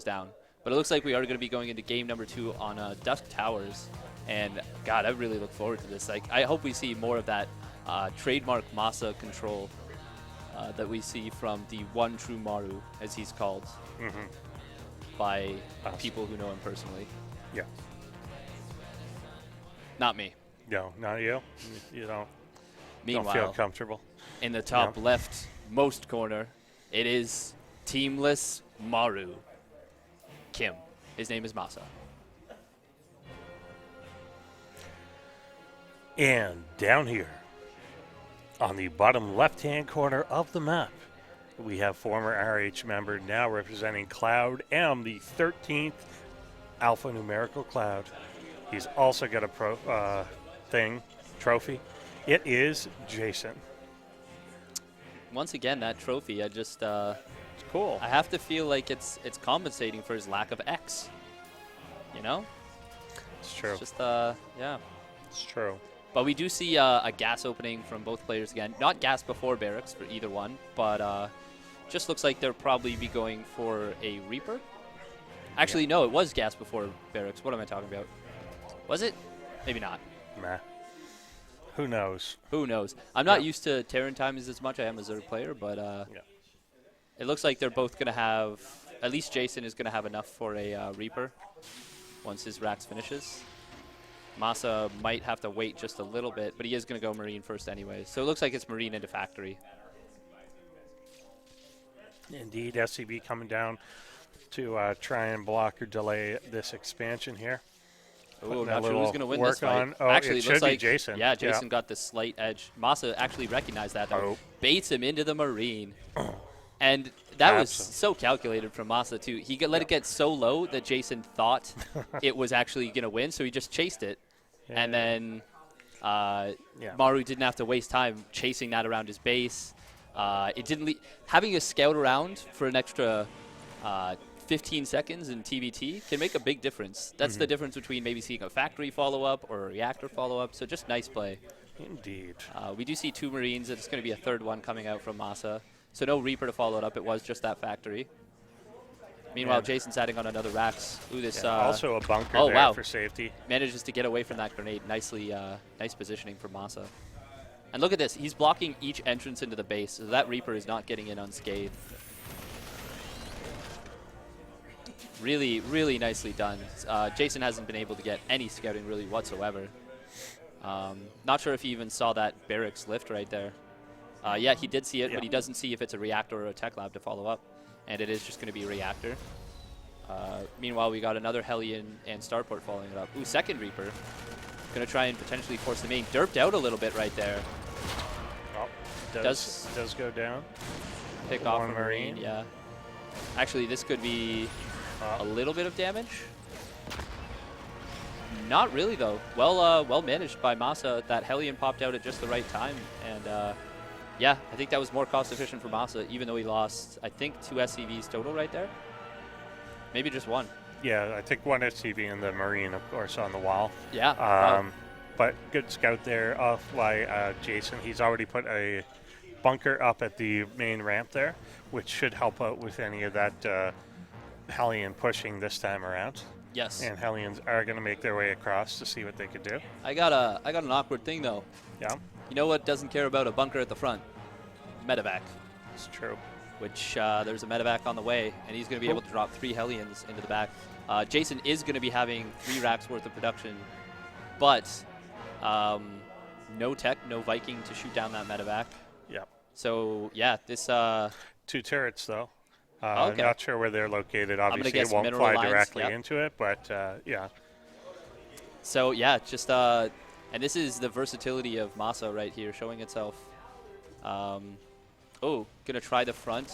down. But it looks like we are going to be going into game number 2 on Dusk Towers. And God, I really look forward to this. Like, I hope we see more of that trademark MaSa control that we see from the one true Maru, as he's called, by people who know him personally. Yeah. Not me. No, not you. You don't Meanwhile, feel comfortable. In the top left most corner, it is teamless Maru. Kim. His name is MaSa. And down here, on the bottom left-hand corner of the map, we have former RH member, now representing Cloud M, the 13th alphanumerical Cloud. He's also got a trophy. It is Jason. Once again, that trophy, it's cool. I have to feel like it's compensating for his lack of X. You know? It's true. It's just, yeah. It's true. But we do see a gas opening from both players again. Not gas before barracks for either one, but just looks like they'll probably be going for a Reaper. Actually, no, it was gas before barracks. What am I talking about? Was it? Maybe not. Nah. Who knows? Who knows? I'm not used to Terran times as much. I am a Zerg player, but it looks like they're both going to have, at least Jason is going to have enough for a Reaper once his Rax finishes. MaSa might have to wait just a little bit, but he is going to go Marine first anyway. So it looks like it's Marine into Factory. Indeed, SCB coming down to try and block or delay this expansion here. Oh, not sure who's going to win this fight. Oh, actually, it it looks should be like Jason. Yeah, Jason got the slight edge. MaSa actually recognized that, though. Baits him into the Marine. And that was so calculated from MaSa, too. He let it get so low that Jason thought it was actually going to win, so he just chased it. And then Maru didn't have to waste time chasing that around his base. It didn't having a scout around for an extra 15 seconds in TBT can make a big difference. That's the difference between maybe seeing a factory follow-up or a reactor follow-up. So just nice play. Indeed. We do see 2 Marines. It's going to be a third one coming out from MaSa. So no Reaper to follow it up. It was just that factory. Meanwhile, Jason's adding on another Rax. Ooh, this also a bunker there for safety. Manages to get away from that grenade. Nicely, nice positioning for MaSa. And look at this. He's blocking each entrance into the base, so that Reaper is not getting in unscathed. Really, really nicely done. Jason hasn't been able to get any scouting really whatsoever. Not sure if he even saw that barracks lift right there. Yeah, he did see it, but he doesn't see if it's a reactor or a tech lab to follow up. And it is just going to be a reactor. Meanwhile, we got another Hellion and Starport following it up. Ooh, second Reaper. Going to try and potentially force the main. Derped out a little bit right there. Oh, does go down. Pick off a Marine, yeah. Actually, this could be a little bit of damage. Not really, though. Well managed by MaSa. That Hellion popped out at just the right time. And yeah, I think that was more cost efficient for MaSa, even though he lost, I think, 2 SCVs total right there. Maybe just 1. Yeah, I think 1 SCV and the Marine, of course, on the wall. Yeah. But good scout there off by Jason. He's already put a bunker up at the main ramp there, which should help out with any of that Hellion pushing this time around. Yes. And Hellions are going to make their way across to see what they could do. I got an awkward thing, though. Yeah? You know what doesn't care about a bunker at the front? Medevac. It's true. Which there's a medevac on the way, and he's going to be able to drop 3 Hellions into the back. Jason is going to be having 3 racks worth of production, but no tech, no Viking to shoot down that medevac. Yep. So, yeah, this... 2 turrets, though. Okay. Not sure where they're located. Obviously, it won't fly directly into it, but yeah. So, yeah, just... and this is the versatility of MaSa right here, showing itself. Oh, gonna try the front.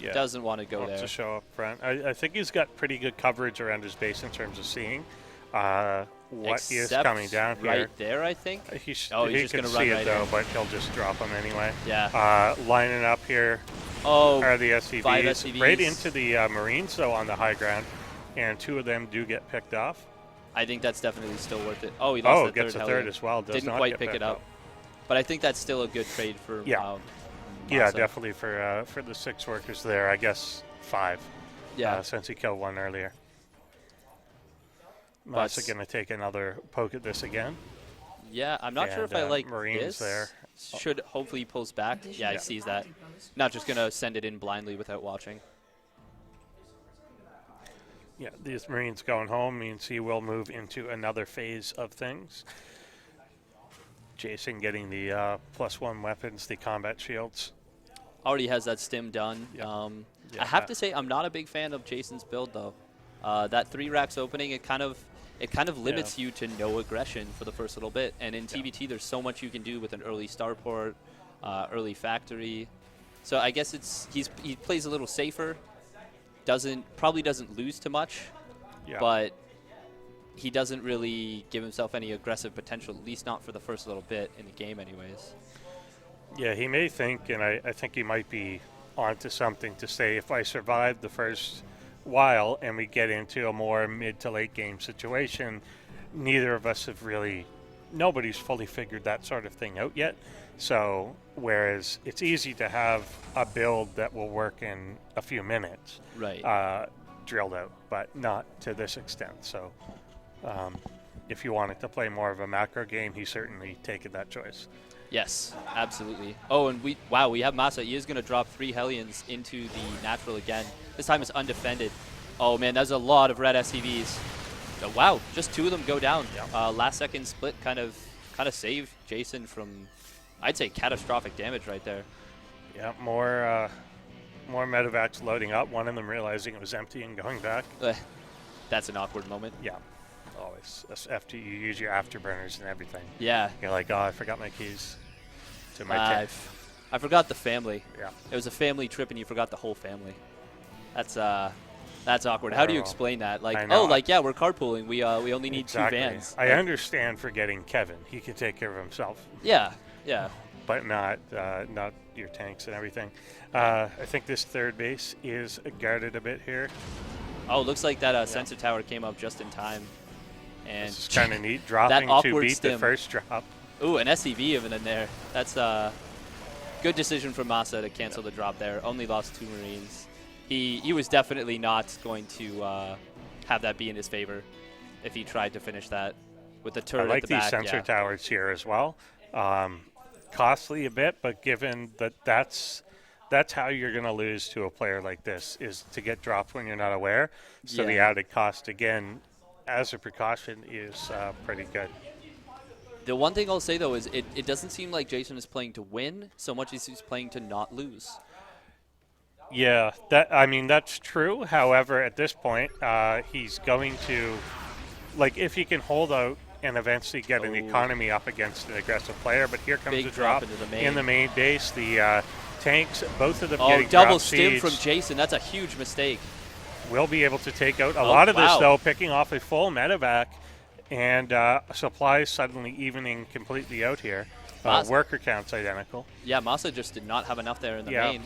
Yeah. Doesn't want to go there. To show up front. I think he's got pretty good coverage around his base in terms of seeing what is coming down here. Right there, I think. He just can gonna see run it though, but he'll just drop him anyway. Yeah. Lining up here are the SCVs. 5 SCVs. Right into the Marines, though, on the high ground, and 2 of them do get picked off. I think that's definitely still worth it. Oh, he lost gets a third as well. Didn't quite pick it up. But I think that's still a good trade for yeah, definitely for the 6 workers there. I guess 5. since he killed one earlier. MaSa going to take another poke at this again. Yeah, I'm not sure if I like Marines this. there. Should hopefully he pulls back. Yeah, he sees that. Not just going to send it in blindly without watching. Yeah, these Marines going home means he will move into another phase of things. Jason getting the +1 weapons, the combat shields. Already has that stim done. Yep. I have to say I'm not a big fan of Jason's build though. That 3 racks opening, it kind of limits you to no aggression for the first little bit. And in TBT, there's so much you can do with an early starport, early factory. So I guess he plays a little safer. Probably doesn't lose too much, but he doesn't really give himself any aggressive potential, at least not for the first little bit in the game anyways. Yeah, he may think, and I think he might be onto something to say, if I survive the first while and we get into a more mid to late game situation, neither of us have really, nobody's fully figured that sort of thing out yet. So whereas it's easy to have a build that will work in a few minutes, drilled out, but not to this extent. So if you wanted to play more of a macro game, he's certainly taken that choice. Yes, absolutely. Oh, and we have MaSa. He is going to drop 3 Hellions into the natural again. This time it's undefended. Oh man, that's a lot of red SCVs. Oh, wow, just 2 of them go down. Last second split kind of saved Jason from, I'd say, catastrophic damage right there. Yeah, more medevacs loading up. One of them realizing it was empty and going back. That's an awkward moment. Yeah, always. After you use your afterburners and everything. Yeah. You're like, oh, I forgot my keys to my tent. I forgot the family. Yeah. It was a family trip and you forgot the whole family. That's awkward. How do you explain that? Like, oh, like, yeah, we're carpooling. We only need 2 vans. I understand forgetting Kevin. He can take care of himself. Yeah. But not your tanks and everything. I think this third base is guarded a bit here. Oh, looks like that sensor tower came up just in time. And this is kind of neat, dropping to beat the first drop. Ooh, an SCV even in there. That's a good decision from MaSa to cancel the drop there. Only lost 2 Marines. He was definitely not going to have that be in his favor if he tried to finish that with the turret at the back. I like these sensor towers here as well. Costly a bit, but given that that's how you're going to lose to a player like this, is to get dropped when you're not aware. So the added cost, again, as a precaution, is pretty good. The one thing I'll say, though, is it doesn't seem like Jason is playing to win so much as he's playing to not lose. Yeah, that's true. However, at this point, he's going to, like, if he can hold out and eventually get an economy up against an aggressive player. But here comes a drop in the main base. The tanks, both of them getting double stim from Jason. That's a huge mistake. Will be able to take out a lot of this, though, picking off a full medevac. And supplies suddenly evening completely out here. Worker count's identical. Yeah, MaSa just did not have enough there in the main.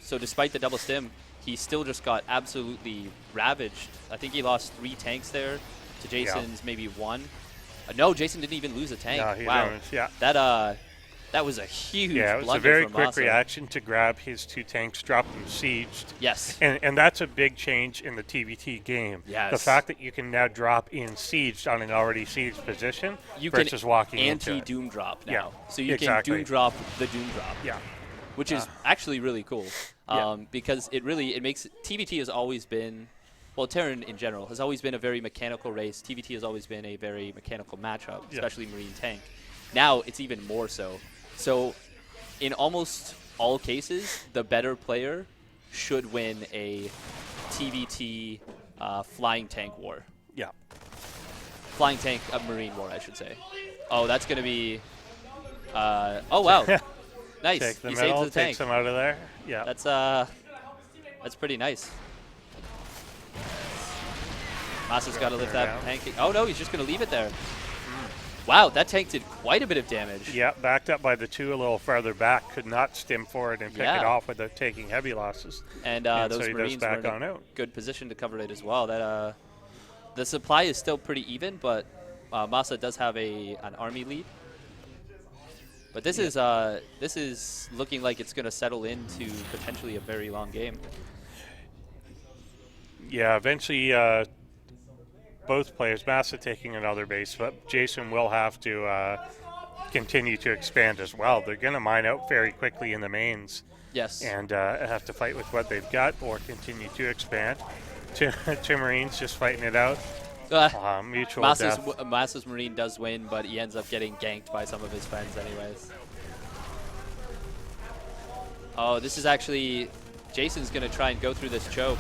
So despite the double stim, he still just got absolutely ravaged. I think he lost 3 tanks there to Jason's maybe 1. No, Jason didn't even lose a tank. Wow. That was a huge blunder. Yeah, it was a very quick reaction to grab his 2 tanks, drop them sieged. Yes. And that's a big change in the TBT game. Yes. The fact that you can now drop in sieged on an already sieged position versus walking into it. Anti-doom drop now. Yeah, so you can doom drop the doom drop. Yeah. Which is actually really cool. Because it makes TBT has always been, well, Terran in general has always been a very mechanical race. TBT has always been a very mechanical matchup, especially Marine tank. Now it's even more so. So in almost all cases, the better player should win a TBT flying tank war. Yeah. Flying tank, Marine war, I should say. Oh, that's going to be... oh, wow. Nice. Take the he middle, saves the tank. takes him out of there. Yeah. That's pretty nice. MaSa's got to lift that tank. Oh, no, he's just going to leave it there. Wow, that tank did quite a bit of damage. Yeah, backed up by the 2 a little farther back. Could not stim forward and pick it off without taking heavy losses. And those so Marines were in a good position to cover it as well. That the supply is still pretty even, but MaSa does have an army lead. But this is looking like it's going to settle into potentially a very long game. Yeah, eventually both players, MaSa taking another base, but Jason will have to continue to expand as well. They're going to mine out very quickly in the mains. Yes. And have to fight with what they've got or continue to expand. Two Marines just fighting it out. Mutual death. MaSa's Marine does win, but he ends up getting ganked by some of his friends anyways. Oh, this is actually... Jason's going to try and go through this choke.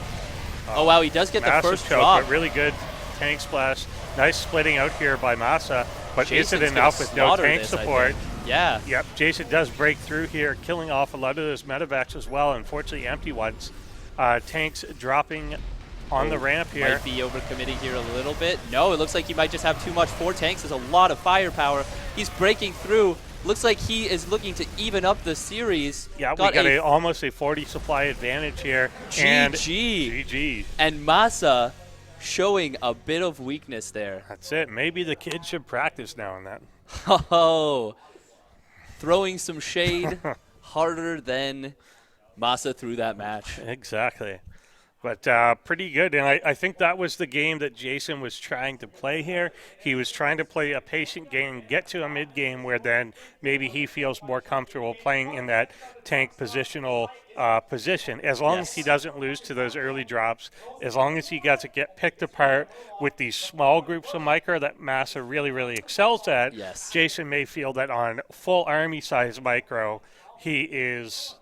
Oh, wow, he does get the first choke, drop. But really good tank splash. Nice splitting out here by MaSa, but Jason's is it enough with no tank support? Yeah. Yep, Jason does break through here, killing off a lot of those medevacs as well, unfortunately empty ones. Tanks dropping on the ramp here. Might be overcommitting here a little bit. No, it looks like he might just have too much. 4 tanks is a lot of firepower. He's breaking through. Looks like he is looking to even up the series. Yeah, we got almost a 40 supply advantage here. GG. And MaSa showing a bit of weakness there. That's it. Maybe the kid should practice now and then. Oh, throwing some shade harder than MaSa threw that match. Exactly. But pretty good, and I think that was the game that Jason was trying to play here. He was trying to play a patient game, get to a mid-game where then maybe he feels more comfortable playing in that tank positional position. As long as he doesn't lose to those early drops, as long as he gets to get picked apart with these small groups of micro that MaSa really, really excels at, Jason may feel that on full army-size micro, he is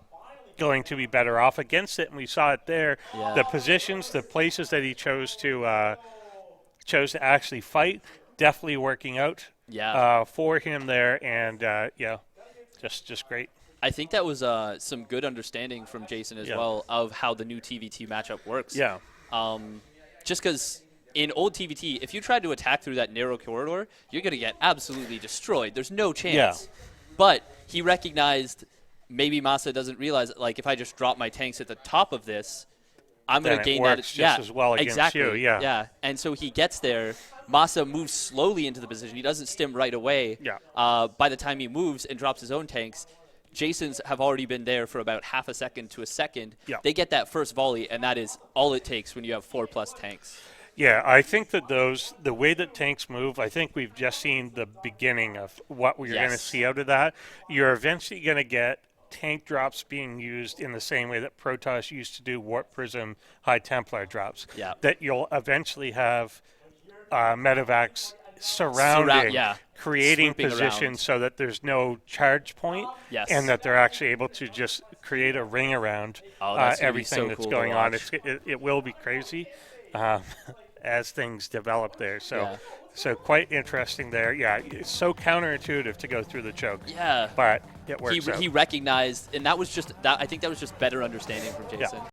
going to be better off against it, and we saw it there. The positions, the places that he chose to actually fight, definitely working out for him there, and just great. I think that was some good understanding from Jason as well of how the new TVT matchup works. Yeah. Just because in old TVT, if you tried to attack through that narrow corridor, you're going to get absolutely destroyed. There's no chance. Yeah. But he recognized maybe MaSa doesn't realize, like, if I just drop my tanks at the top of this, I'm going to gain that. Just as well against you. Yeah. And so he gets there. MaSa moves slowly into the position. He doesn't stim right away. Yeah. By the time he moves and drops his own tanks, Jason's have already been there for about half a second to a second. Yeah. They get that first volley, and that is all it takes when you have 4+ tanks. Yeah, I think that the way that tanks move, I think we've just seen the beginning of what we're going to see out of that. You're eventually going to get tank drops being used in the same way that Protoss used to do Warp Prism High Templar drops. Yeah. That you'll eventually have medevacs surrounding, creating positions so that there's no charge point, and that they're actually able to just create a ring around everything that's going on. It will be crazy as things develop there. So quite interesting there. Yeah, it's so counterintuitive to go through the choke. Yeah. But it works out. He recognized, and that was just that. I think that was just better understanding from Jason. Yeah.